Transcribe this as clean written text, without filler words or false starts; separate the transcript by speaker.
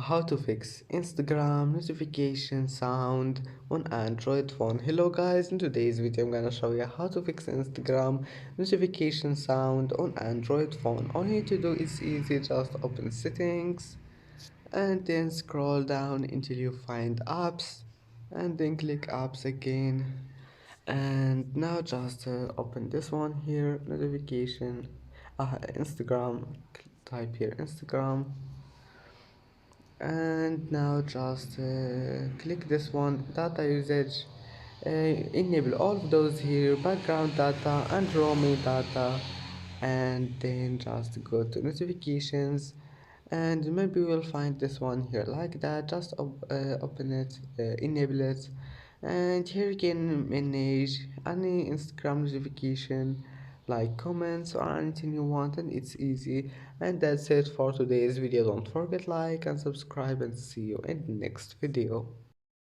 Speaker 1: How to fix Instagram notification sound on Android phone. Hello guys, in today's video I'm gonna show you how to fix Instagram notification sound on Android phone. All you need to do is easy, just open settings and then scroll down until you find apps and then click apps again, and now just open this one here, notification, Instagram. Type here Instagram, and now just click this one, data usage, enable all of those here, background data and roaming data, and then just go to notifications, and maybe we'll find this one here like that. Just open it, enable it, and here you can manage any Instagram notification like comments or anything you want, and it's easy. And that's it for today's video. Don't forget like and subscribe, and see you in the next video.